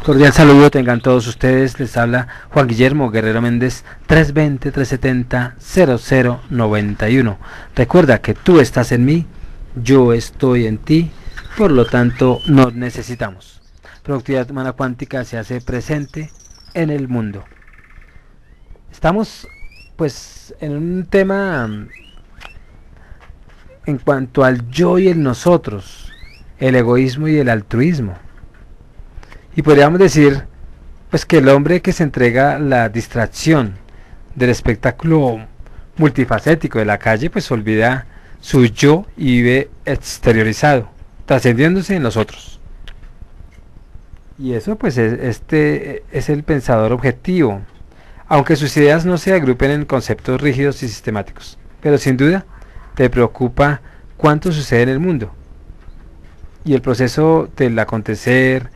Cordial saludo tengan todos ustedes, les habla Juan Guillermo Guerrero Méndez, 320-370-0091. Recuerda que tú estás en mí, yo estoy en ti, por lo tanto nos necesitamos. Productividad humana cuántica se hace presente en el mundo. Estamos pues en un tema en cuanto al yo y el nosotros, el egoísmo y el altruismo. Y podríamos decir pues que el hombre que se entrega a la distracción del espectáculo multifacético de la calle pues olvida su yo y vive exteriorizado, trascendiéndose en los otros. Y eso pues este es el pensador objetivo, aunque sus ideas no se agrupen en conceptos rígidos y sistemáticos, pero sin duda te preocupa cuánto sucede en el mundo y el proceso del acontecer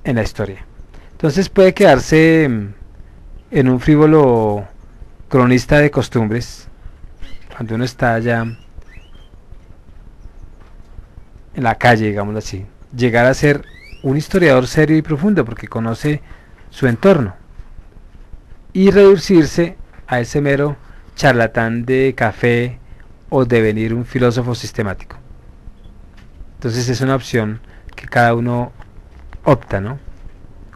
en la historia. Entonces puede quedarse en un frívolo cronista de costumbres cuando uno está allá en la calle, digámoslo así, llegar a ser un historiador serio y profundo porque conoce su entorno y reducirse a ese mero charlatán de café o devenir un filósofo sistemático. Entonces es una opción que cada uno opta, ¿no?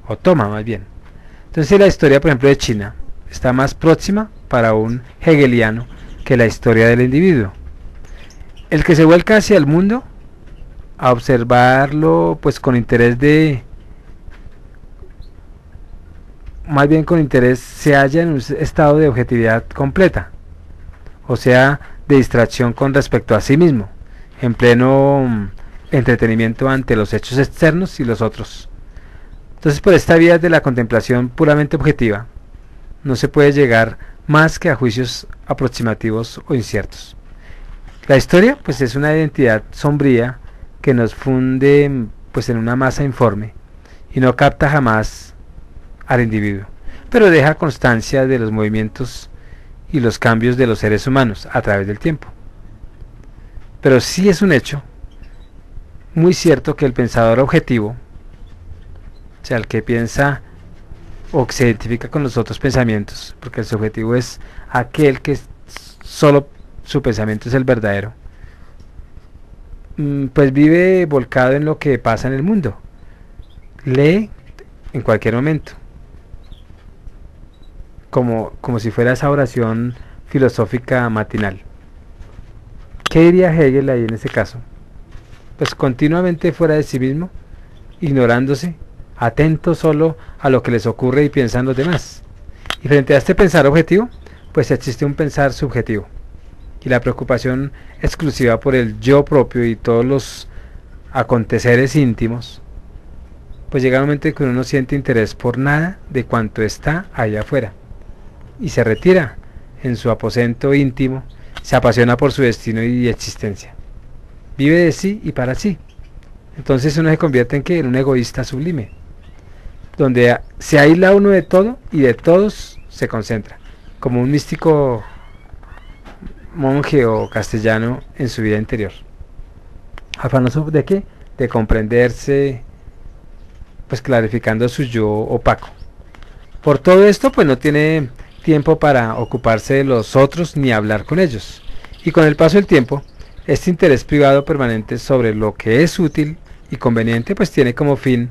O toma más bien. Entonces la historia, por ejemplo, de China está más próxima para un hegeliano que la historia del individuo. El que se vuelca hacia el mundo a observarlo pues con interés más bien con interés, se halla en un estado de objetividad completa, o sea, de distracción con respecto a sí mismo, en pleno entretenimiento ante los hechos externos y los otros. Entonces por esta vía de la contemplación puramente objetiva no se puede llegar más que a juicios aproximativos o inciertos. La historia pues es una identidad sombría que nos funde pues en una masa informe y no capta jamás al individuo, pero deja constancia de los movimientos y los cambios de los seres humanos a través del tiempo. Pero sí es un hecho muy cierto que el pensador objetivo, o sea, el que piensa o que se identifica con los otros pensamientos, porque el subjetivo es aquel que solo su pensamiento es el verdadero, pues vive volcado en lo que pasa en el mundo, lee en cualquier momento, como si fuera esa oración filosófica matinal. ¿Qué diría Hegel ahí en ese caso? Pues continuamente fuera de sí mismo, ignorándose, atento solo a lo que les ocurre y piensan los demás. Y frente a este pensar objetivo, pues existe un pensar subjetivo. Y la preocupación exclusiva por el yo propio y todos los aconteceres íntimos, pues llega un momento en que uno no siente interés por nada de cuanto está allá afuera. Y se retira en su aposento íntimo, se apasiona por su destino y existencia. Vive de sí y para sí. Entonces uno se convierte en un egoísta sublime, donde se aísla uno de todo y de todos se concentra, como un místico monje o castellano en su vida interior. ¿Afanoso de qué? De comprenderse, pues clarificando su yo opaco. Por todo esto, pues no tiene tiempo para ocuparse de los otros ni hablar con ellos. Y con el paso del tiempo, este interés privado permanente sobre lo que es útil y conveniente, pues tiene como fin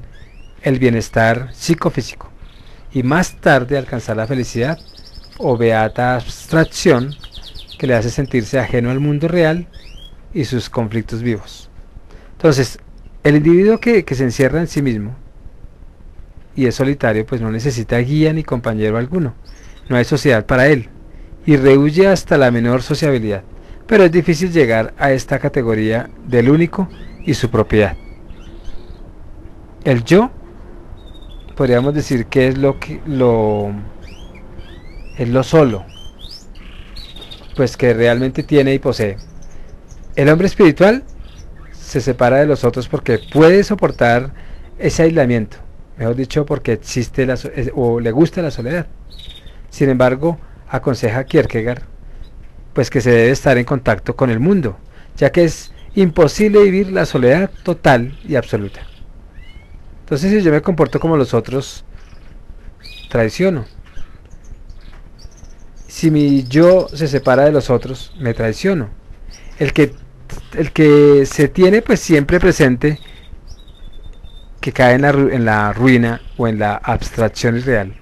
el bienestar psicofísico y más tarde alcanzar la felicidad o beata abstracción que le hace sentirse ajeno al mundo real y sus conflictos vivos. Entonces, el individuo que se encierra en sí mismo y es solitario, pues no necesita guía ni compañero alguno, no hay sociedad para él y rehuye hasta la menor sociabilidad, pero es difícil llegar a esta categoría del único y su propiedad. El yo, podríamos decir que es es lo solo, pues que realmente tiene y posee. El hombre espiritual se separa de los otros porque puede soportar ese aislamiento, mejor dicho, porque existe o le gusta la soledad. Sin embargo, aconseja Kierkegaard pues que se debe estar en contacto con el mundo, ya que es imposible vivir la soledad total y absoluta. Entonces, si yo me comporto como los otros, traiciono. Si mi yo se separa de los otros, me traiciono. El que, el que se tiene pues siempre presente que cae en la ruina o en la abstracción irreal,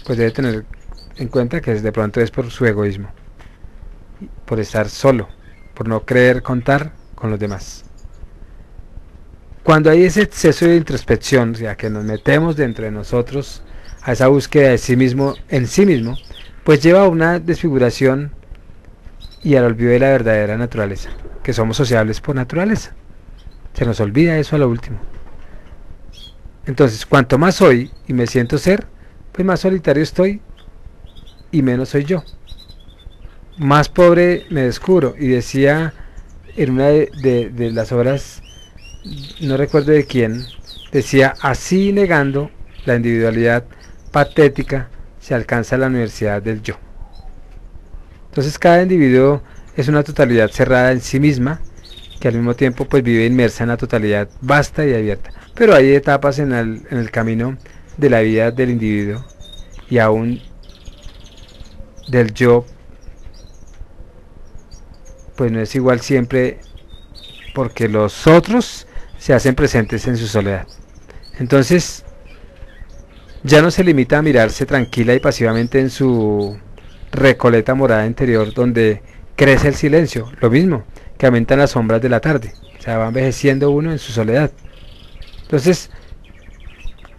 pues debe tener en cuenta que de pronto es por su egoísmo, por estar solo, por no querer contar con los demás. Cuando hay ese exceso de introspección, o sea, que nos metemos dentro de nosotros a esa búsqueda de sí mismo en sí mismo, pues lleva a una desfiguración y al olvido de la verdadera naturaleza, que somos sociables por naturaleza. Se nos olvida eso a lo último. Entonces, cuanto más soy y me siento ser, pues más solitario estoy y menos soy yo. Más pobre me descubro. Y decía en una de las obras, no recuerdo de quién, decía: así negando la individualidad patética se alcanza la universidad del yo. Entonces cada individuo es una totalidad cerrada en sí misma, que al mismo tiempo pues vive inmersa en la totalidad vasta y abierta. Pero hay etapas en el camino de la vida del individuo y aún del yo, pues no es igual siempre, porque los otros se hacen presentes en su soledad. Entonces ya no se limita a mirarse tranquila y pasivamente en su recoleta morada interior donde crece el silencio, lo mismo que aumentan las sombras de la tarde, o sea, va envejeciendo uno en su soledad. Entonces,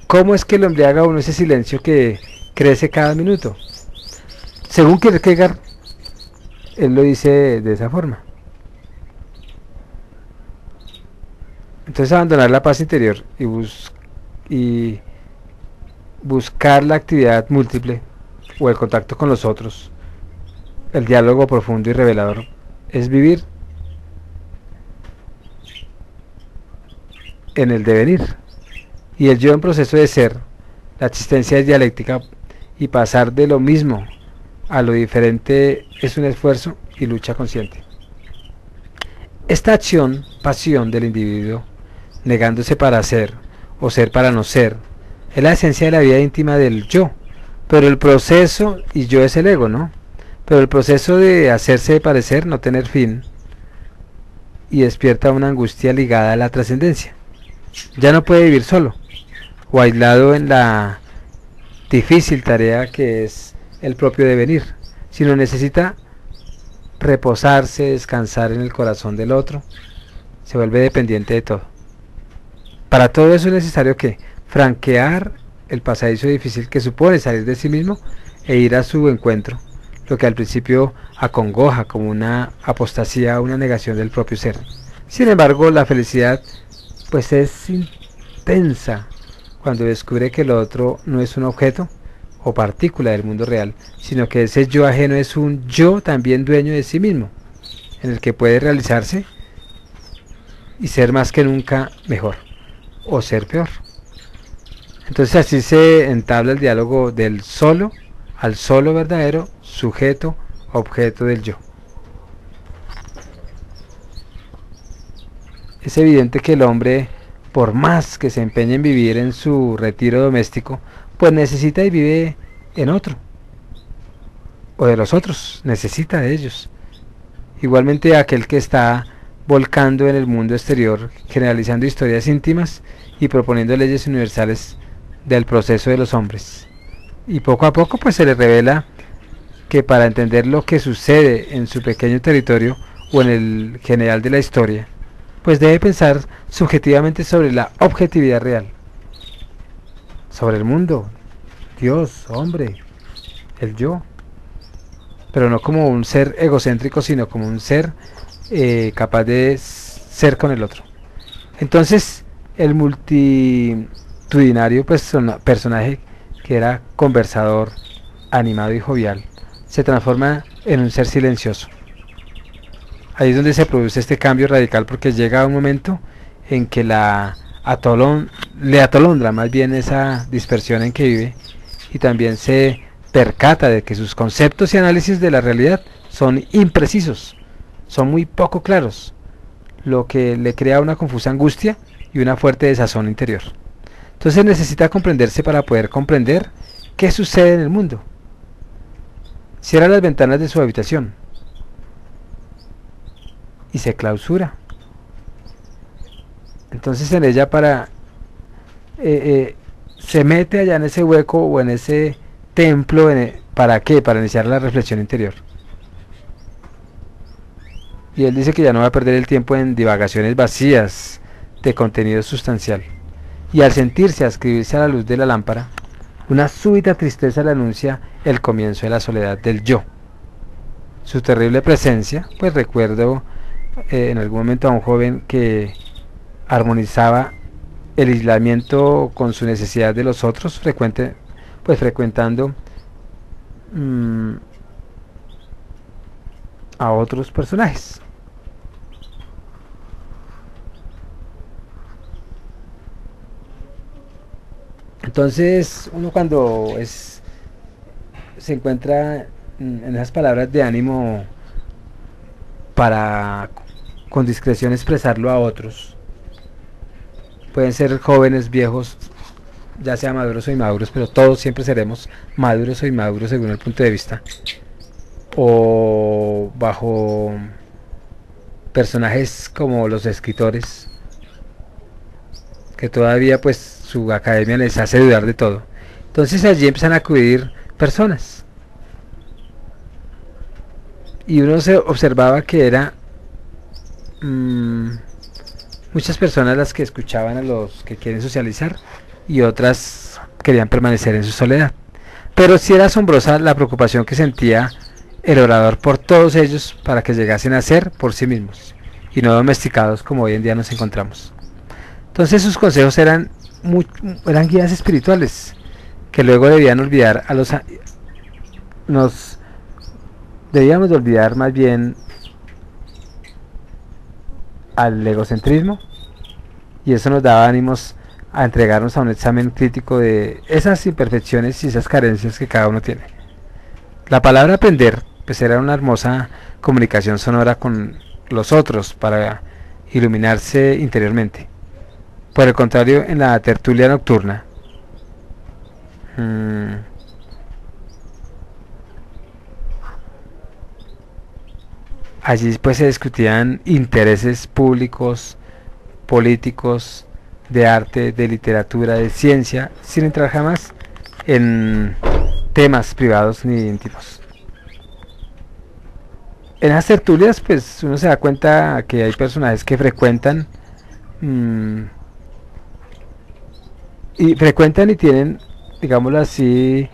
¿cómo es que lo embriaga uno ese silencio que crece cada minuto? Según Kierkegaard, él lo dice de esa forma. Entonces, abandonar la paz interior y buscar la actividad múltiple o el contacto con los otros, el diálogo profundo y revelador, es vivir en el devenir. Y el yo en proceso de ser, la existencia es dialéctica, y pasar de lo mismo a lo diferente es un esfuerzo y lucha consciente. Esta acción, pasión del individuo, negándose para ser o ser para no ser, es la esencia de la vida íntima del yo. Pero el proceso, y yo es el ego, ¿no? Pero el proceso de hacerse de parecer no tener fin, y despierta una angustia ligada a la trascendencia. Ya no puede vivir solo o aislado en la difícil tarea que es el propio devenir, sino necesita reposarse, descansar en el corazón del otro, se vuelve dependiente de todo. Para todo eso es necesario que franquear el pasadizo difícil que supone salir de sí mismo e ir a su encuentro, lo que al principio acongoja como una apostasía, una negación del propio ser. Sin embargo, la felicidad pues es intensa cuando descubre que lo otro no es un objeto o partícula del mundo real, sino que ese yo ajeno es un yo también dueño de sí mismo, en el que puede realizarse y ser más que nunca mejor, o ser peor. Entonces así se entabla el diálogo del solo al solo verdadero sujeto objeto del yo. Es evidente que el hombre, por más que se empeñe en vivir en su retiro doméstico, pues necesita y vive en otro, o de los otros, necesita de ellos. Igualmente aquel que está volcando en el mundo exterior, generalizando historias íntimas y proponiendo leyes universales del proceso de los hombres. Y poco a poco pues se le revela que para entender lo que sucede en su pequeño territorio o en el general de la historia, pues debe pensar subjetivamente sobre la objetividad real, sobre el mundo, Dios, hombre, el yo, pero no como un ser egocéntrico, sino como un ser capaz de ser con el otro. Entonces el multitudinario personaje que era conversador, animado y jovial, se transforma en un ser silencioso. Ahí es donde se produce este cambio radical, porque llega un momento en que le atolondra más bien esa dispersión en que vive, y también se percata de que sus conceptos y análisis de la realidad son imprecisos, son muy poco claros, lo que le crea una confusa angustia y una fuerte desazón interior. Entonces necesita comprenderse para poder comprender qué sucede en el mundo. Cierra las ventanas de su habitación y se clausura. Entonces en ella se mete allá en ese hueco o en ese templo. ¿Para qué? Para iniciar la reflexión interior. Y él dice que ya no va a perder el tiempo en divagaciones vacías de contenido sustancial. Y al sentirse adscribirse a la luz de la lámpara, una súbita tristeza le anuncia el comienzo de la soledad del yo. Su terrible presencia, pues recuerdo en algún momento a un joven que armonizaba el aislamiento con su necesidad de los otros, frecuentando a otros personajes. Entonces uno cuando se encuentra en esas palabras de ánimo para con discreción expresarlo a otros, pueden ser jóvenes, viejos, ya sea maduros o inmaduros, pero todos siempre seremos maduros o inmaduros según el punto de vista, o bajo personajes como los escritores, que todavía pues su academia les hace dudar de todo. Entonces allí empiezan a acudir personas y uno se observaba que era muchas personas las que escuchaban a los que quieren socializar y otras querían permanecer en su soledad. Pero sí era asombrosa la preocupación que sentía el orador por todos ellos para que llegasen a ser por sí mismos y no domesticados como hoy en día nos encontramos. Entonces sus consejos eran guías espirituales que luego debían olvidar debíamos de olvidar más bien al egocentrismo, y eso nos daba ánimos a entregarnos a un examen crítico de esas imperfecciones y esas carencias que cada uno tiene. La palabra aprender pues era una hermosa comunicación sonora con los otros para iluminarse interiormente. Por el contrario, en la tertulia nocturna allí pues se discutían intereses públicos, políticos, de arte, de literatura, de ciencia, sin entrar jamás en temas privados ni íntimos. En las tertulias pues uno se da cuenta que hay personajes que frecuentan y tienen, digámoslo así,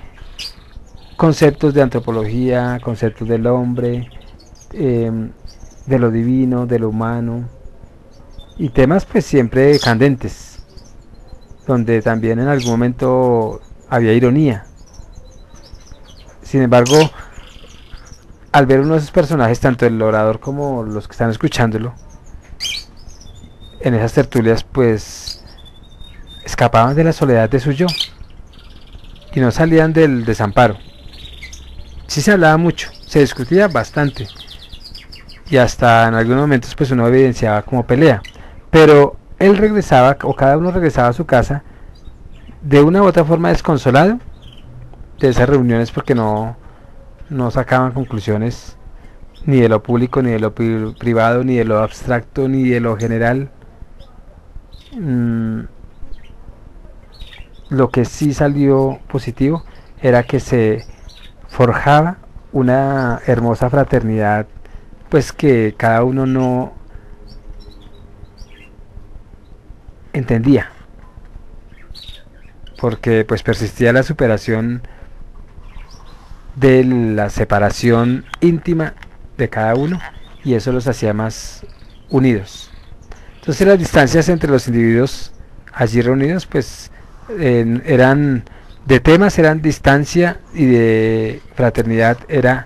conceptos de antropología, conceptos del hombre, de lo divino, de lo humano, y temas pues siempre candentes, donde también en algún momento había ironía. Sin embargo, al ver uno de esos personajes, tanto el orador como los que están escuchándolo, en esas tertulias pues escapaban de la soledad de su yo y no salían del desamparo. Sí se hablaba mucho, se discutía bastante y hasta en algunos momentos pues uno evidenciaba como pelea, pero él regresaba, o cada uno regresaba a su casa de una u otra forma desconsolado de esas reuniones, porque no sacaban conclusiones ni de lo público, ni de lo privado, ni de lo abstracto, ni de lo general. Lo que sí salió positivo era que se forjaba una hermosa fraternidad, pues que cada uno no entendía, porque pues persistía la superación de la separación íntima de cada uno, y eso los hacía más unidos. Entonces las distancias entre los individuos allí reunidos pues eran de temas, eran distancia, y de fraternidad era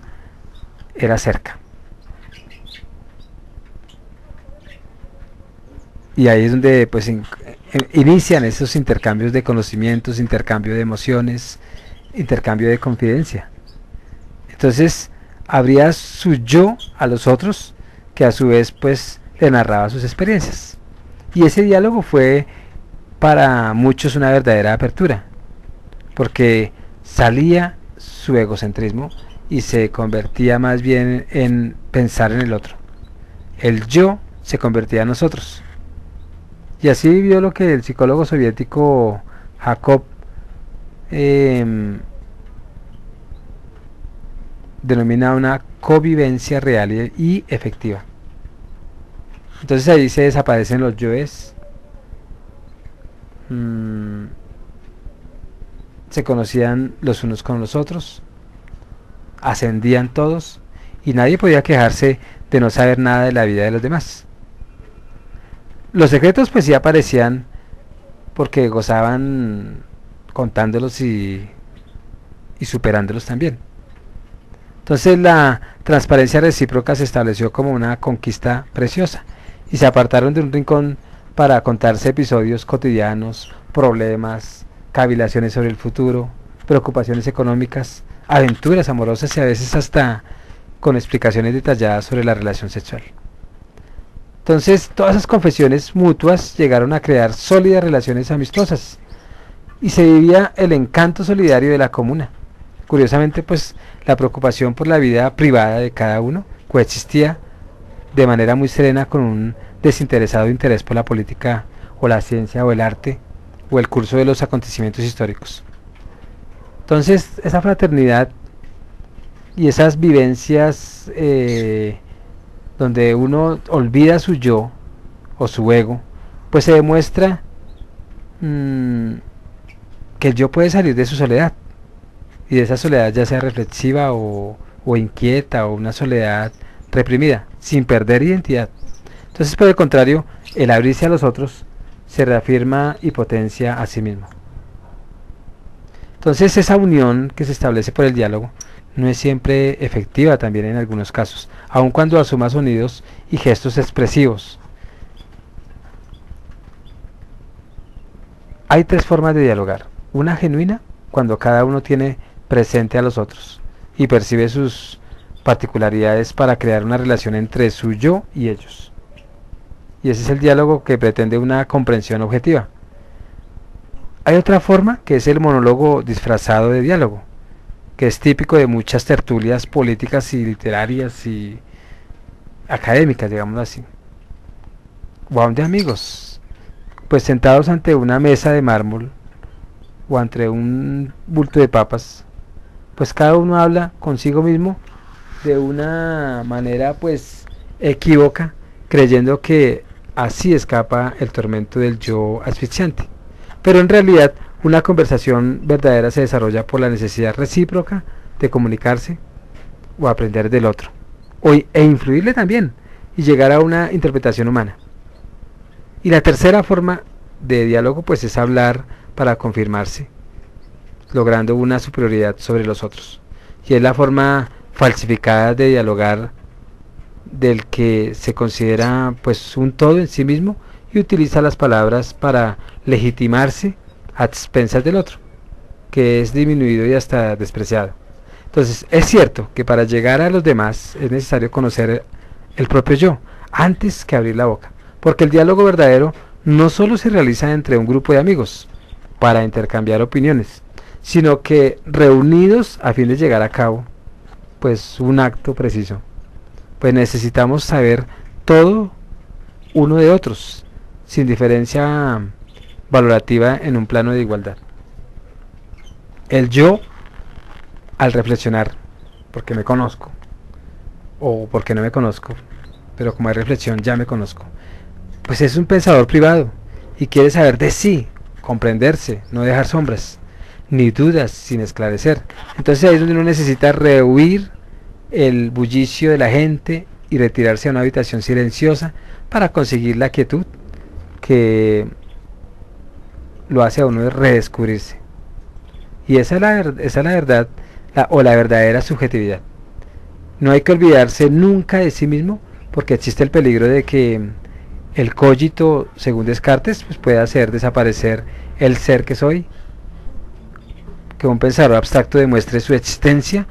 cerca. Y ahí es donde pues inician esos intercambios de conocimientos, intercambio de emociones, intercambio de confidencia. Entonces abría su yo a los otros, que a su vez pues le narraba sus experiencias, y ese diálogo fue para muchos una verdadera apertura, porque salía su egocentrismo y se convertía más bien en pensar en el otro. El yo se convertía en nosotros. Y así vivió lo que el psicólogo soviético Jacob denomina una convivencia real y efectiva. Entonces ahí se desaparecen los yoes, se conocían los unos con los otros, ascendían todos y nadie podía quejarse de no saber nada de la vida de los demás. Los secretos pues sí aparecían porque gozaban contándolos y superándolos también. Entonces la transparencia recíproca se estableció como una conquista preciosa y se apartaron de un rincón para contarse episodios cotidianos, problemas, cavilaciones sobre el futuro, preocupaciones económicas, aventuras amorosas y a veces hasta con explicaciones detalladas sobre la relación sexual. Entonces todas esas confesiones mutuas llegaron a crear sólidas relaciones amistosas y se vivía el encanto solidario de la comuna. Curiosamente, pues la preocupación por la vida privada de cada uno coexistía de manera muy serena con un desinteresado interés por la política o la ciencia o el arte o el curso de los acontecimientos históricos. Entonces esa fraternidad y esas vivencias donde uno olvida su yo o su ego, pues se demuestra que el yo puede salir de su soledad, y de esa soledad ya sea reflexiva o inquieta o una soledad reprimida, sin perder identidad. Entonces, por el contrario, el abrirse a los otros se reafirma y potencia a sí mismo. Entonces, esa unión que se establece por el diálogo no es siempre efectiva también en algunos casos, aun cuando asuma sonidos y gestos expresivos. Hay tres formas de dialogar. Una genuina, cuando cada uno tiene presente a los otros y percibe sus particularidades para crear una relación entre su yo y ellos. Y ese es el diálogo que pretende una comprensión objetiva. Hay otra forma que es el monólogo disfrazado de diálogo, que es típico de muchas tertulias políticas y literarias y académicas, digamos así, o aún de amigos, pues sentados ante una mesa de mármol o ante un bulto de papas, pues cada uno habla consigo mismo de una manera pues equívoca, creyendo que así escapa el tormento del yo asfixiante. Pero en realidad una conversación verdadera se desarrolla por la necesidad recíproca de comunicarse o aprender del otro, e influirle también y llegar a una interpretación humana. Y la tercera forma de diálogo pues es hablar para confirmarse, logrando una superioridad sobre los otros. Y es la forma falsificada de dialogar del que se considera pues un todo en sí mismo y utiliza las palabras para legitimarse a expensas del otro, que es disminuido y hasta despreciado. Entonces es cierto que para llegar a los demás es necesario conocer el propio yo antes que abrir la boca, porque el diálogo verdadero no solo se realiza entre un grupo de amigos para intercambiar opiniones, sino que reunidos a fin de llegar a cabo pues un acto preciso, pues necesitamos saber todo uno de otros sin diferencia valorativa en un plano de igualdad. El yo, al reflexionar, porque me conozco o porque no me conozco, pero como hay reflexión ya me conozco, pues es un pensador privado y quiere saber de sí, comprenderse, no dejar sombras ni dudas sin esclarecer. Entonces ahí es donde uno necesita rehuir el bullicio de la gente y retirarse a una habitación silenciosa para conseguir la quietud que lo hace a uno redescubrirse. Y esa es la verdad, la verdadera subjetividad. No hay que olvidarse nunca de sí mismo, porque existe el peligro de que el cogito, según Descartes, pues pueda hacer desaparecer el ser que soy, que un pensador abstracto demuestre su existencia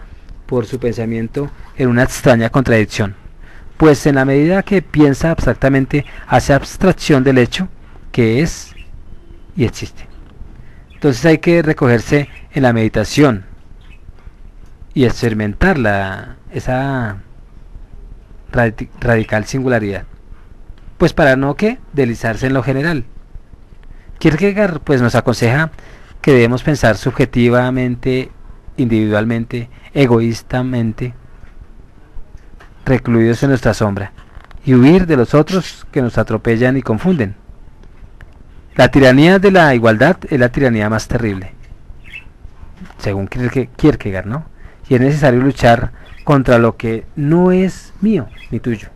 por su pensamiento en una extraña contradicción. Pues en la medida que piensa abstractamente, hace abstracción del hecho, que es y existe. Entonces hay que recogerse en la meditación y experimentar esa radical singularidad. Pues para no que deslizarse en lo general. Kierkegaard pues nos aconseja que debemos pensar subjetivamente, individualmente, egoístamente, recluidos en nuestra sombra, y huir de los otros que nos atropellan y confunden. La tiranía de la igualdad es la tiranía más terrible, según Kierkegaard, ¿no? Y es necesario luchar contra lo que no es mío ni tuyo.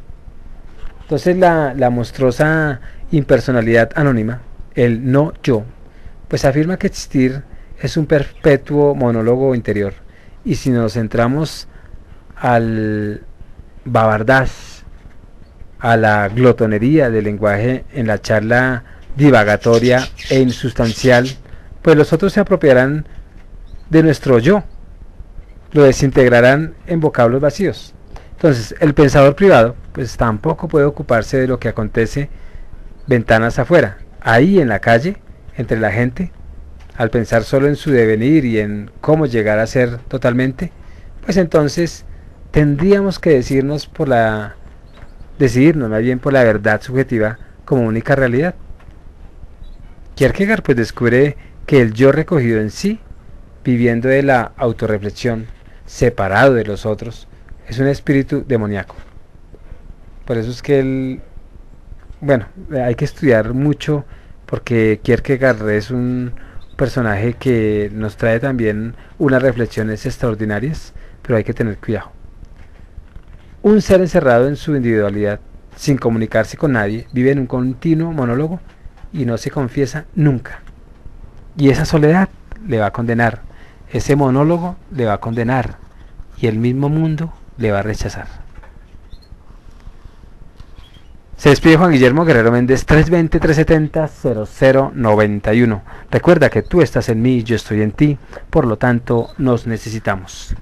Entonces la monstruosa impersonalidad anónima, el no yo, pues afirma que existir es un perpetuo monólogo interior. Y si nos centramos al bavardage, a la glotonería del lenguaje en la charla divagatoria e insustancial, pues los otros se apropiarán de nuestro yo, lo desintegrarán en vocablos vacíos. Entonces, el pensador privado, pues tampoco puede ocuparse de lo que acontece ventanas afuera, ahí en la calle, entre la gente. Al pensar solo en su devenir y en cómo llegar a ser totalmente, pues entonces tendríamos que decidirnos más bien por la verdad subjetiva como única realidad. Kierkegaard pues descubre que el yo recogido en sí, viviendo de la autorreflexión, separado de los otros, es un espíritu demoníaco. Por eso es que hay que estudiar mucho, porque Kierkegaard es un personaje que nos trae también unas reflexiones extraordinarias, pero hay que tener cuidado. Un ser encerrado en su individualidad, sin comunicarse con nadie, vive en un continuo monólogo y no se confiesa nunca. Y esa soledad le va a condenar, ese monólogo le va a condenar, y el mismo mundo le va a rechazar. Se despide Juan Guillermo Guerrero Méndez, 320-370-0091. Recuerda que tú estás en mí, yo estoy en ti, por lo tanto nos necesitamos.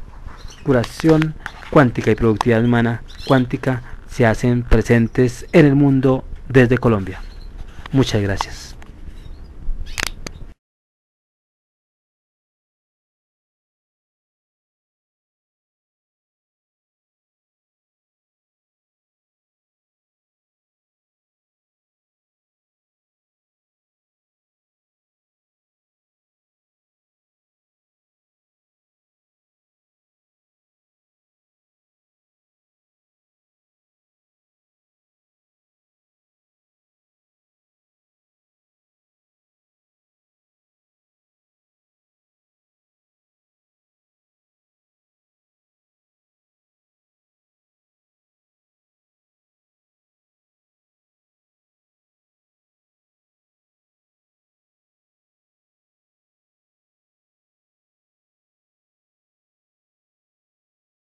Curación cuántica y productividad humana cuántica se hacen presentes en el mundo desde Colombia. Muchas gracias.